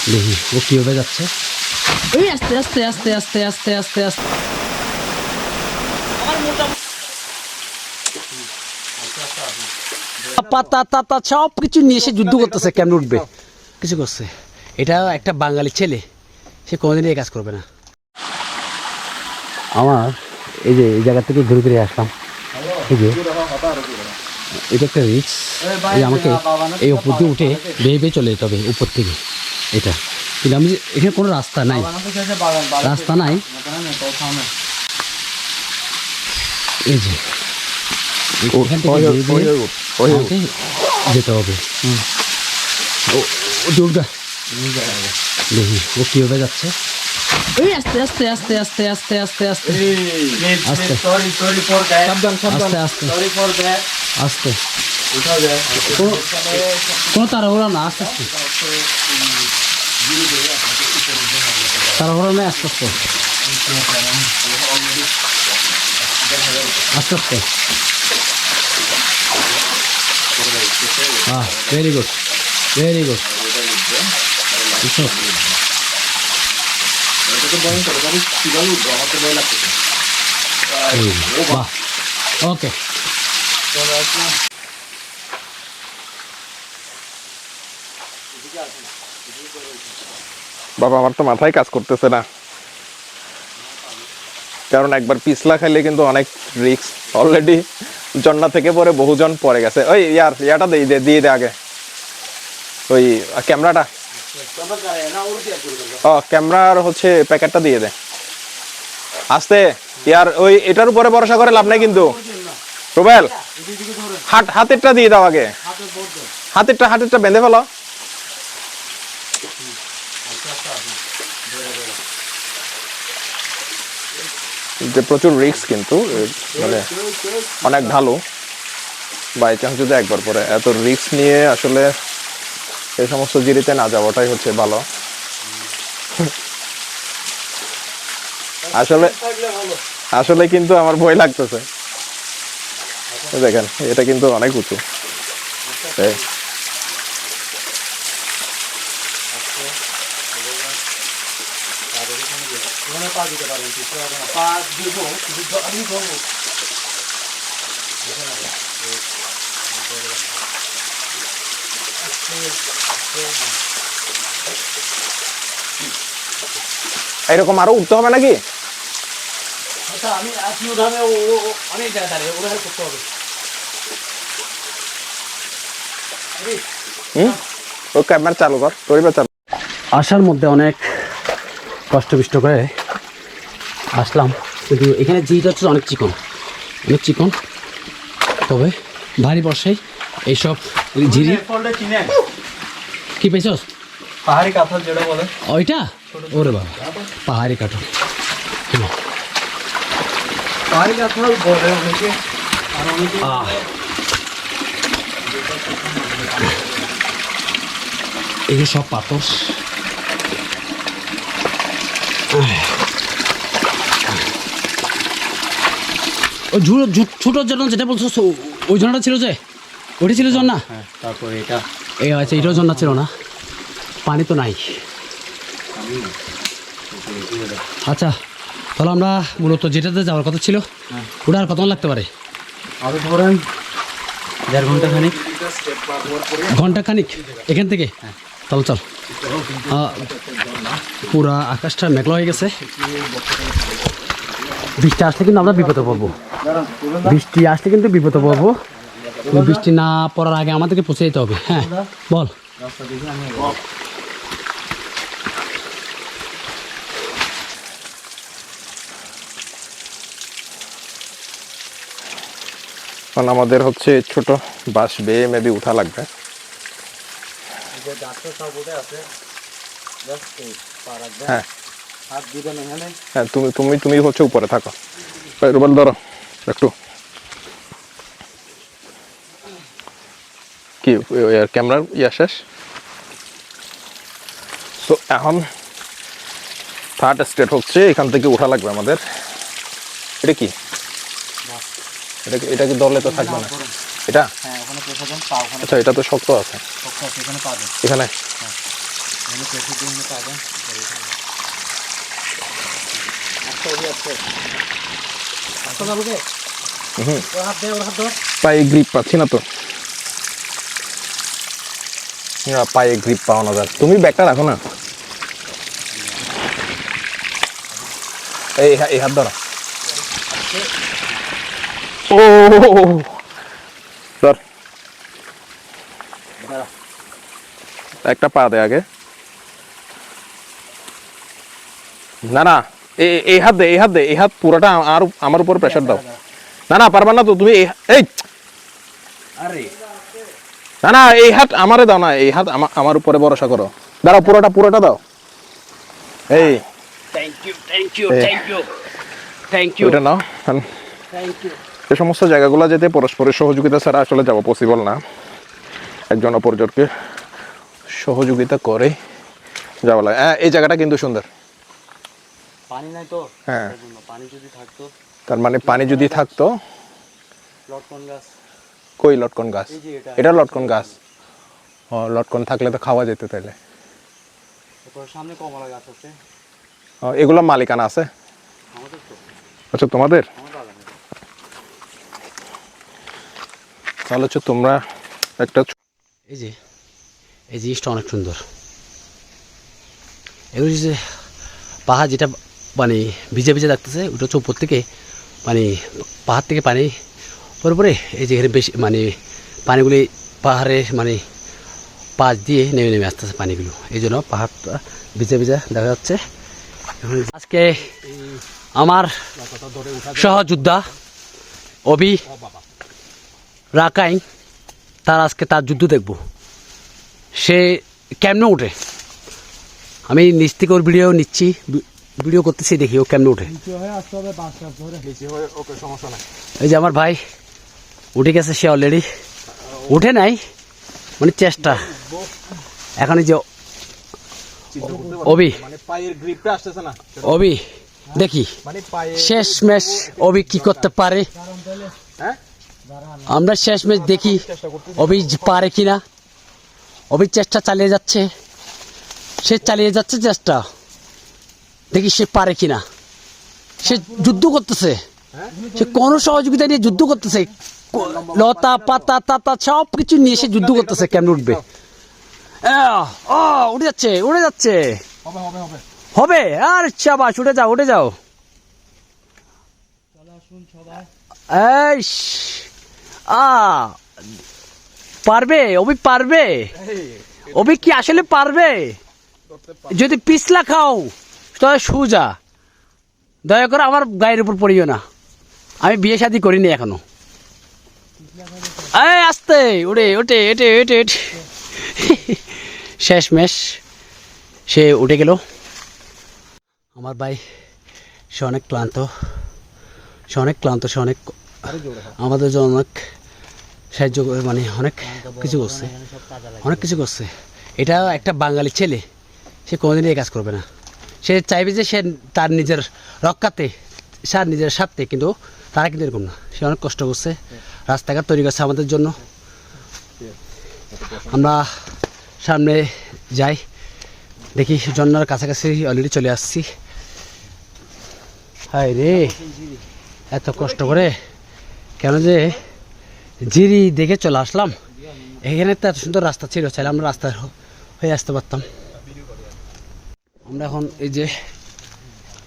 দেখি ও কীভাবে যাচ্ছে। ওই আস্তে আস্তে আস্তে আস্তে আস্তে আস্তে আস্তে পাতা টাতা সব কিছু নিয়ে এসে যুদ্ধ করতেছে, কেমন উঠবে কিছু করছে। এটা একটা বাঙালি ছেলে, সে কোনোদিনই এই কাজ করবে না। আমার এই যে এই জায়গা থেকে ঘুরে ঘুরে আসলাম, এই যে এটা একটা রিক্স। এই আমাকে এই উপর দিয়ে উঠে বেয়ে বেয়ে চলে যেতে হবে উপর থেকে এটা, কিন্তু আমি এখানে কোনো রাস্তা নাই, রাস্তা নাই। এই যে এখান থেকে আমাকে যেতে হবে। দেখি ও কীভাবে যাচ্ছে। ওই আস্তে আস্তে আস্তে আস্তে আস্তে আস্তে আস্তে আস্তে আস্তে আস্তে কোনো তাড়াহুড়া না, আস্তে আস্তে তাড়াহুড়া নেই, আস্তে আস্তে আস্তে আস্তে। হ্যাঁ, ভেরি গুড ভেরি গুড। বাহ, ওকে। বাবা আমার তো মাথায় কাজ করতেছে না, কারণ একবার পিছলা খাইলে কিন্তু অনেক রিস্ক। অলরেডি জন্না থেকে পরে বহুজন পড়ে গেছে। ওই ইয়াটা দিয়ে দে আগে, ওই ক্যামেরাটা, ও ক্যামেরার হচ্ছে প্যাকেটটা দিয়ে দে আস্তে। ইয়ার ওই এটার উপরে ভরসা করে লাভ নাই কিন্তু। রুবেল হাতেরটা দিয়ে দাও আগে, হাতেরটা বেঁধে ফেলো। যে প্রচুর রিস্ক কিন্তু, মানে অনেক ঢালু। বাই চান্স যদি একবার পরে এত রিস্ক নিয়ে আসলে এই সমস্ত জিরিতে না যাওয়াটাই হচ্ছে ভালো। আসলে আসলে কিন্তু আমার ভয় লাগতেছে। দেখেন এটা কিন্তু অনেক উঁচু। এরকম আরো উঠতে হবে নাকি? ও ক্যামেরা চালু কর, তোরই চালু। আসার মধ্যে অনেক কষ্ট করে আসলাম, কিন্তু এখানে জিটা হচ্ছে অনেক চিকন, তবে ভারী বর্ষায় এইসব ঝিরি। কি পেয়েছস? পাহাড়ি কাঁঠাল যেটা বলে ওইটা, ওরে বাবা, পাহাড়ি কাঁঠাল। পাহাড়ি কাঁঠাল বলে অনেকে, আর অনেকে এগুলো সব পাথর। ওই ছোটোর জন্য যেটা বলছো, ওই জন্যটা ছিল যে, ওইটা ছিল জন্না। তারপর এটা এই আচ্ছা, এটাও জন্না ছিল না, পানি তো নাই। আচ্ছা, তাহলে আমরা মূলত যেটাতে যাওয়ার কথা ছিল, ওটা আর কতক্ষণ লাগতে পারে? আরো ধরেন 1.5 ঘন্টা খানিক। ঘন্টা খানিক এখান থেকে? তাহলে চল। পুরা আকাশটা মেঘলা হয়ে গেছে, বৃষ্টি আসলে কিন্তু আমরা বিপদে পড়বো। বৃষ্টি না পড়ার আগে আমাদেরকে পৌঁছে যেতে হবে। হ্যাঁ বল। আমাদের হচ্ছে ছোট বাস বেয়ে মেবি উঠা লাগবে। হ্যাঁ হ্যাঁ, তুমি হচ্ছে উপরে থাকো। রুবেল ধরো একটু, কি ক্যামেরার শেষ। তো এখন থার্ড স্টেপ হচ্ছে এখান থেকে উঠা লাগবে আমাদের। এটা কি, এটা কি দলে তো থাকবে না এটা? আচ্ছা, এটা তো শক্ত আছে এখানে। পায়ে গ্রিপ পাচ্ছি না তো, না পায়ে গ্রিপ পাওয়া যায়। তুমি ব্যাগটা রাখো না, এই হাত ধরো। ও ধর, একটা পা দে আগে। না না, এই হাত দে, এই হাত দে, এই হাত পুরোটা আমার উপর প্রেসার দাও। না না পারবা না তো তুমি, এই না না এই হাত আমারে দাও না, এই হাত আমার উপরে ভরসা করো। দাঁড়াও, পুরোটা দাও। এই ওটা নাও। এই সমস্ত জায়গাগুলো যেতে পরস্পরের সহযোগিতা ছাড়া আসলে যাওয়া পসিবল না। একজন অপরজনকে সহযোগিতা করে যাওয়া লাগে। এই জায়গাটা কিন্তু সুন্দর। পানি নাই তো, হ্যাঁ, পানি যদি থাকতো, তার মানে পানি যদি থাকতো। লটকন গাছ, কই লটকন গাছ? এটা লটকন গাছ। ও, লটকন থাকলে তো খাওয়া যেত তাইলে। সামনে কমলা গাছ আছে। এগুলো মালিকানা আছে? আচ্ছা, তোমাদের? তাহলে হচ্ছে তোমরা একটা, এই যে এই জিনিসটা অনেক সুন্দর। এগুলো যে পাহাড় যেটা মানে ভিজে ভিজে লাগতেছে, ওটা হচ্ছে উপর থেকে মানে পাহাড় থেকে পানি পরে এই যে এখানে বেশি মানে পানিগুলি পাহাড়ে মানে পাশ দিয়ে নেমে আসতেছে পানিগুলো, এই জন্য পাহাড়টা ভিজে ভিজে দেখা যাচ্ছে। আজকে আমার সহযোদ্ধা অভি রাকাইন, আজকে তার যুদ্ধ দেখব। সে কেমনে ওঠে, আমি নিচ থেকে ওর ভিডিও করতেছি, দেখি ও কেমনে ওঠে। এই যে আমার ভাই উঠে গেছে, সে অলরেডি উঠে নাই, মানে চেষ্টা। এখন এই যে অভি দেখি শেষ ম্যাচ অভি কি করতে পারে। আমরা শেষ ম্যাচ দেখি অভি পারে কিনা। অভি চেষ্টা চালিয়ে যাচ্ছে, সে চালিয়ে যাচ্ছে চেষ্টা, দেখি সে পারে কিনা। সে যুদ্ধ করতেছে, সে কোনো সহযোগিতা নিয়ে যুদ্ধ করতেছে, লতা পাতা তাতা সব কিছু নিয়ে সে যুদ্ধ করতেছে। কেমন উঠবে? উঠে যাচ্ছে হবে। আর চাবাস, উঠে যাও। পারবে অভি, পারবে অভি, কি আসলে পারবে? যদি পিছলা খাও তাহলে সুজা, দয়া করে আমার গায়ের উপর পড়িও না, আমি বিয়ে শাদী করিনি এখনো। আস্তে ওটে শেষ মেশ সে উঠে গেল। আমার ভাই সে অনেক ক্লান্ত, সে অনেক আমাদের জন্য অনেক সাহায্য করে, মানে অনেক কিছু করছে। এটা একটা বাঙালি ছেলে, সে কোনোদিনই এই কাজ করবে না। সে চাইবে যে সে তার নিজের রক্ষাতে, নিজের স্বার্থে, কিন্তু তারা কিন্তু এরকম না। সে অনেক কষ্ট করছে, রাস্তাঘাট তৈরি করছে আমাদের জন্য। আমরা সামনে যাই, দেখি জন্নার কাছাকাছি অলরেডি চলে আসছি। হায় রে, এত কষ্ট করে কেন যে জিরি দেখে চলে আসলাম। এখানে তো এত সুন্দর রাস্তা ছিল, চাইলে আমরা রাস্তা হয়ে আসতে পারতাম। আমরা এখন এই যে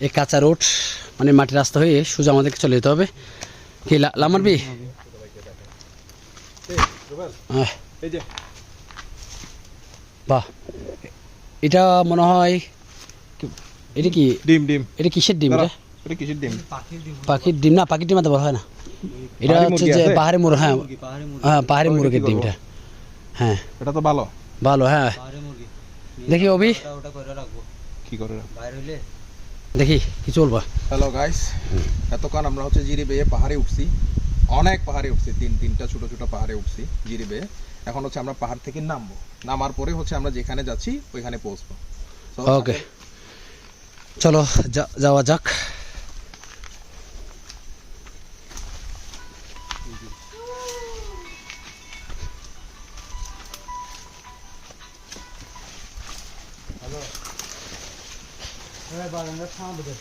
এই কাঁচা রোড, মানে মাটির রাস্তা হয়ে সোজা আমাদেরকে চলে যেতে হবে। কি লামারবি? বাহ, এটা মনে হয়, এটা কি ডিম? এটা কিসের ডিম? পাখির ডিম না, পাখির ডিম বলা হয় না, এটা হচ্ছে যে পাহাড়ি মুরগ। হ্যাঁ হ্যাঁ, পাহাড়ি মুরগের ডিমটা। হ্যাঁ, এটা তো ভালো। হ্যাঁ, দেখি অভি কি করে দেখি কি চলবা। হ্যালো গাইস, এতক্ষণ আমরা হচ্ছে জিরি বেয়ে পাহাড়ে উঠছি, অনেক পাহাড়ে উঠছি, তিনটা ছোট ছোট পাহাড়ে উঠছি জিরি বেয়ে। এখন হচ্ছে আমরা পাহাড় থেকে নামার পরে হচ্ছে আমরা যেখানে যাচ্ছি ওইখানে পৌঁছবো। ওকে, চলো যাওয়া যাক। বাগানটা ছাঁদ দে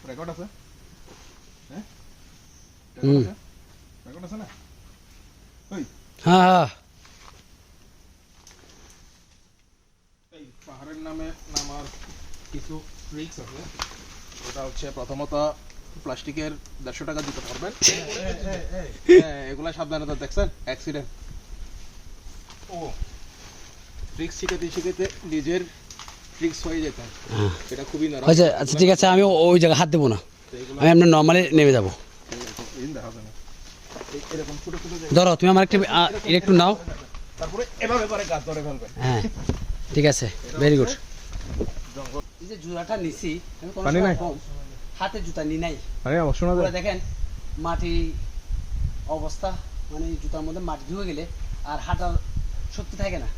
রেকর্ড আছে হ্যাঁ হুম। রেকর্ড আছে না ওই হ্যাঁ হ্যাঁ এই পাহাড়ের নামার কিছু ট্রিক্স আছে। ওটা হচ্ছে প্রথমত প্লাস্টিকের 150 টাকা দিতে পারবেন। এগুলা সাবধানতা দেখছেন অ্যাক্সিডেন্ট। ও ট্রিক্স শিখাতে শিখাতে নিজের ট্রিক্স হয়ে যেতেন, এটা খুবই নরম। আচ্ছা আচ্ছা ঠিক আছে, আমি ওই জায়গায় হাত দেবো না, আমি আপনার নর্মালি নেমে যাবো। এরকম ছোট ছোট ধরো তুমি আমার একটু নাও। তারপরে এভাবে করে গাছ ধরে ফেলবে। হ্যাঁ ঠিক আছে, ভেরি গুড। এই যে জুতাটা নিছি, পানি নাই? হাতে জুতা নি নাই, আরে শোনা যায় দেখেন মাটি অবস্থা, মানে জুতার মধ্যে মাটি ঢুকে গেলে আর হাঁটার শক্তি থাকে না।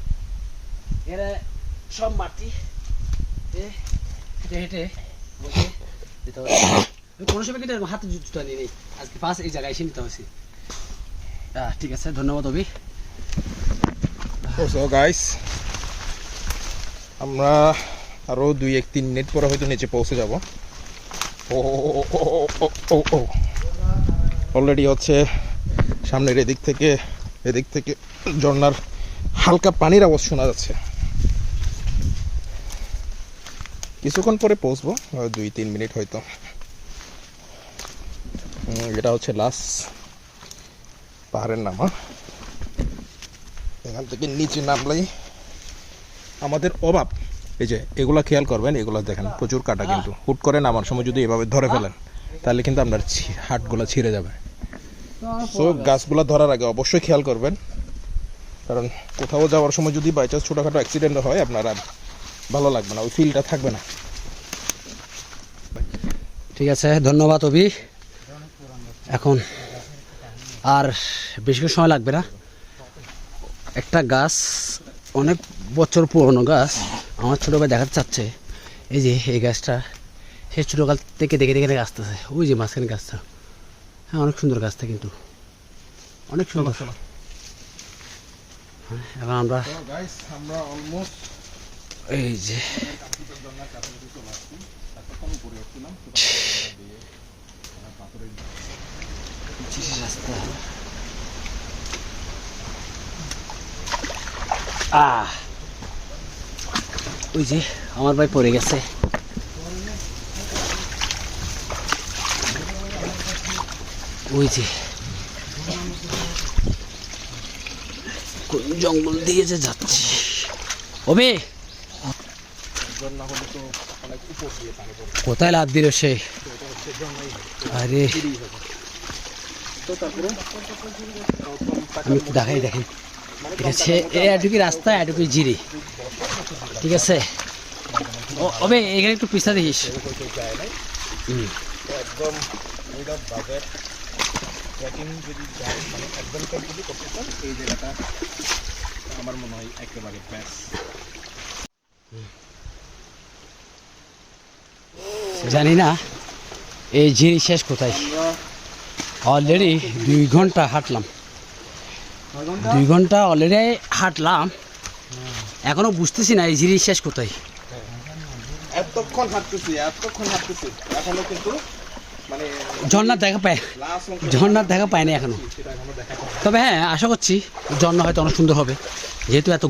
এরা সব মাটি হেঁটে হেঁটে আমাকে যেতে হবে। আমি কোনো সময় কিন্তু হাতে জুতা নিয়ে নেই, আজকে ফার্স্ট এই জায়গায় এসে নিতে হয়েছে। ঠিক আছে, ধন্যবাদ অভি। সো গাইস, আমরা আরো 2-3 মিনিট পরে হয়তো নিচে পৌঁছে যাব। ও অলরেডি হচ্ছে সামনের এদিক থেকে ঝর্ণার হালকা পানির আওয়াজ শোনা যাচ্ছে। কিছুক্ষণ পরে পৌঁছবো, 2-3 মিনিট হয়তো। এটা হচ্ছে লাস্ট পাহাড়ের নামা। এখান থেকে নিচে নামলেই আমাদের অভাব। এই যে এগুলা খেয়াল করবেন, এগুলা দেখেন প্রচুর কাটা, কিন্তু হুট করে নামার সময় যদি এভাবে ধরে ফেলেন তাহলে কিন্তু আপনার হাতগুলা ছিঁড়ে যাবে। সো গাছগুলা ধরার আগে অবশ্যই খেয়াল করবেন, কারণ কোথাও যাওয়ার সময় যদি বাই চান্স ছোটোখাটো অ্যাক্সিডেন্ট হয় আপনার আর ভালো লাগবে না, ওই ফিলটা থাকবে না। ঠিক আছে, ধন্যবাদ অভি। এখন আর বেশি করে সময় লাগবে না। একটা গাছ অনেক বছর পুরনো গাছ, আমার ছোটো ভাই দেখাতে চাচ্ছে। এই যে এই গাছটা সে ছোটোকাল থেকে দেখে দেখে আসতেছে, ওই যে মাঝখানে গাছটা। হ্যাঁ, অনেক সুন্দর গাছটা, কিন্তু অনেক সুন্দর। হ্যাঁ, এখন আমরা অলমোস্ট এই যে রাস্তা, ওই যে আমার ভাই পড়ে গেছে। ওই যে কোন জঙ্গল দিয়ে যে যাচ্ছি। ওবে কোথায় লাভ দিল সে? আরে আমি একটু দেখাই, দেখেন ঠিক আছে, এটুকি রাস্তা এটুকুই জিরি। ঠিক আছে, ওবে এখানে একটু পিছনে দেখিস। একদম বাজেট ট্রেকিং যদি যায়, মানে অ্যাডভেঞ্চার যদি করতে চান, এই জায়গাটা আমার মনে হয় একেবারে বেস্ট। জানি না এই জিরি শেষ কোথায়। অলরেডি 2 ঘন্টা হাঁটলাম, 2 ঘন্টা অলরেডি হাঁটলাম, এখনো বুঝতেছি না এই জিরি শেষ কোথায়। এতক্ষণ হাঁটতেছি এখনো কিন্তু মানে ঝর্ণার দেখা পায়, ঝর্ণার দেখা পায় না এখনো। তবে হ্যাঁ, আশা করছি ঝর্ণা হয়তো অনেক সুন্দর হবে, যেহেতু এত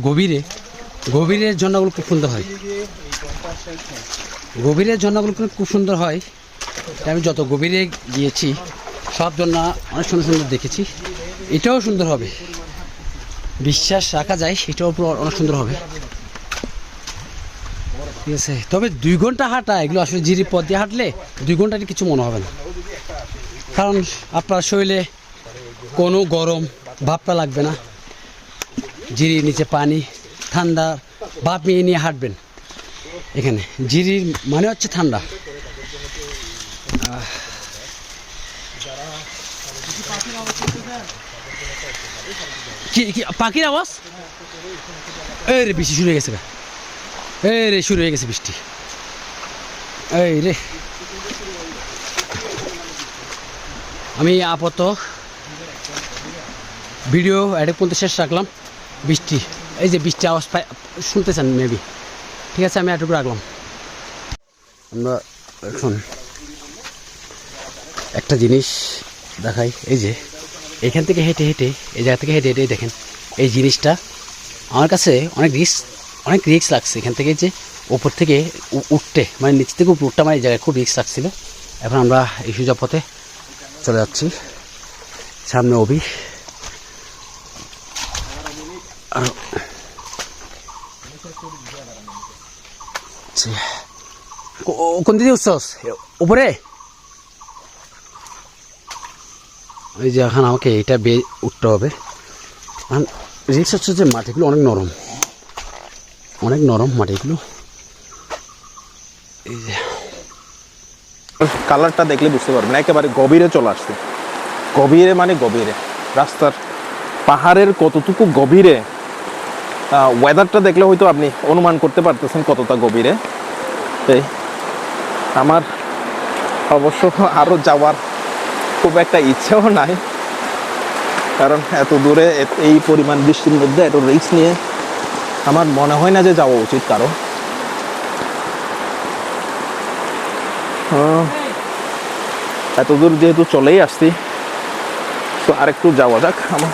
গভীরের ঝর্ণাগুলো খুব সুন্দর হয়। গভীরের ঝর্ণাগুলো খুব সুন্দর হয়। আমি যত গভীরে গিয়েছি সব ঝর্ণা অনেক সুন্দর সুন্দর দেখেছি। এটাও সুন্দর হবে, বিশ্বাস রাখা যায়, এটাও অনেক সুন্দর হবে। ঠিক আছে, তবে 2 ঘন্টা হাঁটা, এগুলো আসলে জিরি পথ দিয়ে হাঁটলে 2 ঘন্টাটি কিছু মনে হবে না, কারণ আপনার শরীরে কোনো গরম ভাবটা লাগবে না। জিরির নিচে পানি, ঠান্ডা ভাব নিয়ে হাঁটবেন। এখানে জিরির মানে হচ্ছে ঠান্ডা। কি পাখির আওয়াজ? এই রে বৃষ্টি শুরু হয়ে গেছে, এই রে শুরু হয়ে গেছে বৃষ্টি। এই রে, আমি আপাতত ভিডিও এডে পর্যন্ত শেষ রাখলাম। বৃষ্টি, এই যে বৃষ্টি আওয়াজ শুনতেছেন মেবি, ঠিক আছে আমি এটুকু রাখলাম। আমরা এখন একটা জিনিস দেখাই, এই যে এখান থেকে হেঁটে হেঁটে, এই জায়গা থেকে হেঁটে হেঁটে দেখেন এই জিনিসটা আমার কাছে অনেক রিস্ক লাগছে। এখান থেকে যে ওপর থেকে উঠতে, মানে নিচ থেকে উপরে উঠতে আমার এই জায়গায় খুব রিস্ক লাগছিল। এখন আমরা এই সোজা পথে চলে যাচ্ছি, সামনে অভি আর কোন দিকে উঠছস উপরে? এই যে এখন আমাকে এটা উঠতে হবে। রিক্স হচ্ছে যে মাটিগুলো অনেক নরম মাটিগুলো। এই যে কালারটা দেখলে বুঝতে পারবেন একেবারে গভীরে চলে আসছে। গভীরে মানে গভীরে, রাস্তার পাহাড়ের কতটুকু গভীরে, ওয়েদারটা দেখলে হয়তো আপনি অনুমান করতে পারতেছেন কতটা গভীরে। এই আমার অবশ্য আরও যাওয়ার খুব একটা ইচ্ছেও নাই, কারণ এত দূরে এই পরিমাণ বৃষ্টির মধ্যে এত রিস্ক নিয়ে আমার মনে হয় না যে যাওয়া উচিত কারো। এত দূর যেহেতু চলেই আসছি, তো আরেকটু যাওয়া যাক। আমার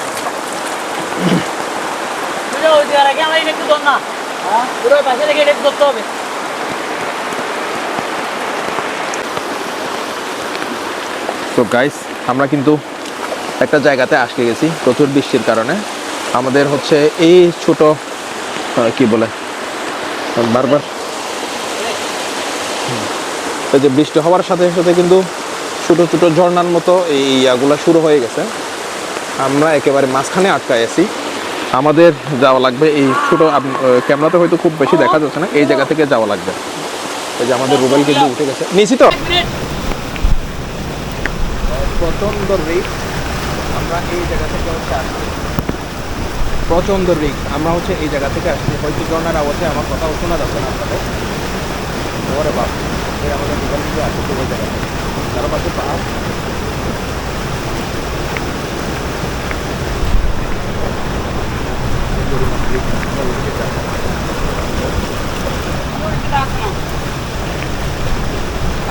তো গাইস, আমরা কিন্তু একটা জায়গাতে আটকে গেছি প্রচুর বৃষ্টির কারণে। আমাদের হচ্ছে এই ছোট কি বলে বারবার এই যে বৃষ্টি হওয়ার সাথে সাথে কিন্তু ছোট ছোট ঝর্ণার মতো এই ইয়াগুলো শুরু হয়ে গেছে। আমরা একেবারে মাঝখানে আটকায় আছি। আমাদের যাওয়া লাগবে এই ছোট, ক্যামেরাতে হয়তো খুব বেশি দেখা যাচ্ছে না, এই জায়গা থেকে যাওয়া লাগবে। এই যে আমাদের রুবেল কিন্তু উঠে গেছে নিচি। তো প্রচন্ড রিস্ক, আমরা এই জায়গা থেকে হচ্ছে আসছি, প্রচন্ড রিস্ক। আমরা হচ্ছে এই জায়গা থেকে আসছি, হয়তো ঝর্ণার আওয়াজে আমার কথাও শোনা যাচ্ছে না আপনাদের। ওরে বাপ, এই আমাদের রুবেল কিন্তু আসছে ওই জায়গায়, তার পাশে পাহাড়।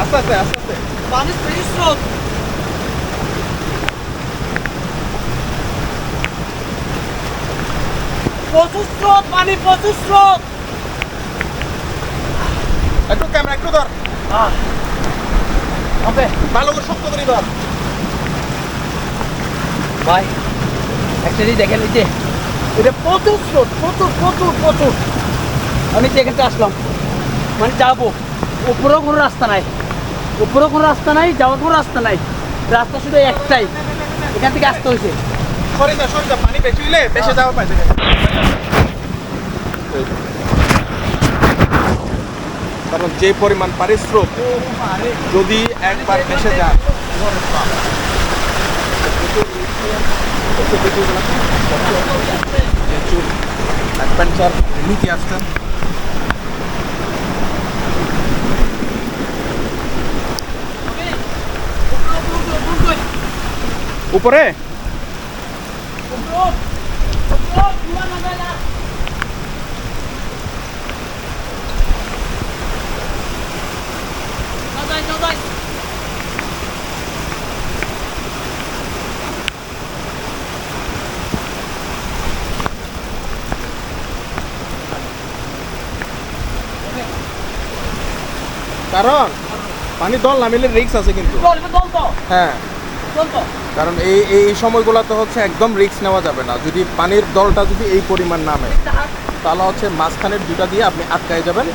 আস্তে আস্তে আস্তে আস্তে পানি স্রোত, প্রচুর স্রোত, পানি প্রচুর স্রোত। একটু ক্যামেরা একটু ধর, ভালো করে শক্ত করে ধর ভাই। একটা জিনিস দেখেন, এই যে এটা প্রচুর স্রোত, প্রচুর। আমি যেখানে আসলাম মানে যাবো, উপরেও কোনো রাস্তা নাই, যাওয়ার কোনো রাস্তা নাই, রাস্তা শুধু একটাই, এখান থেকে আসতে হয়েছে। সরিদা পানি বেশি হইলে বেশি যাওয়া পাইছে। কারণ যে পরিমাণ পানির স্রোত যদি একবার ভেসে যায়, অ্যাডভেঞ্চার নিতে আসতেন। উপরে কারণ পানি দল নামিলে রিস্ক আছে কিন্তু। হ্যাঁ, কারণ এই সময়গুলোতে হচ্ছে একদম রিস্ক নেওয়া যাবে না। যদি পানির দলটা যদি এই পরিমাণ নামে, তাহলে হচ্ছে মাঝখানের দুটা দিয়ে আপনি আটকায় যাবেন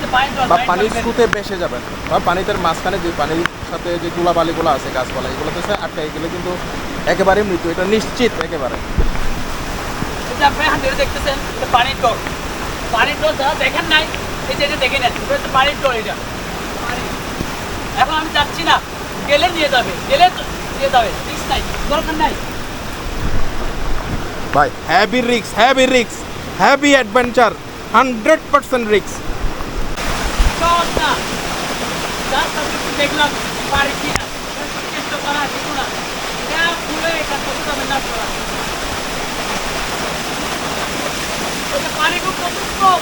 বা পানির স্রোতে ভেসে যাবেন, বা পানিটার মাঝখানে যে পানির সাথে যে ধুলাবালিগুলো আছে, গাছপালা, এগুলোতে আটকায় গেলে কিন্তু একেবারে মৃত্যু, এটা নিশ্চিত একেবারে। দেখতেছেন পানির দল, যারা দেখেন নাই, এই যে দেখে নেন, পানির দল এটা। এখন আমি যাচ্ছি না, গেলে নিয়ে যাবে, রিস্ক নাই, দরকার নাই ভাই। Heavy risk, heavy adventure, 100% risk. Just আমি একটু দেখলাম পারি কিনা চেষ্টা করা কিছু না এটা ফুলে এটা করতে হবে না করা ওটা পানি খুব কম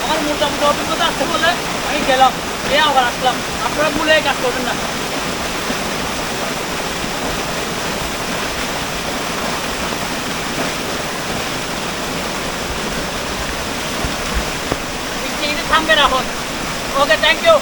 আমার মোটামুটি অভিজ্ঞতা আছে বলে আমি গেলাম আবার আসলাম আপনারা ভুলে কাজ করবেন না থামবে এখন ওকে থ্যাংক ইউ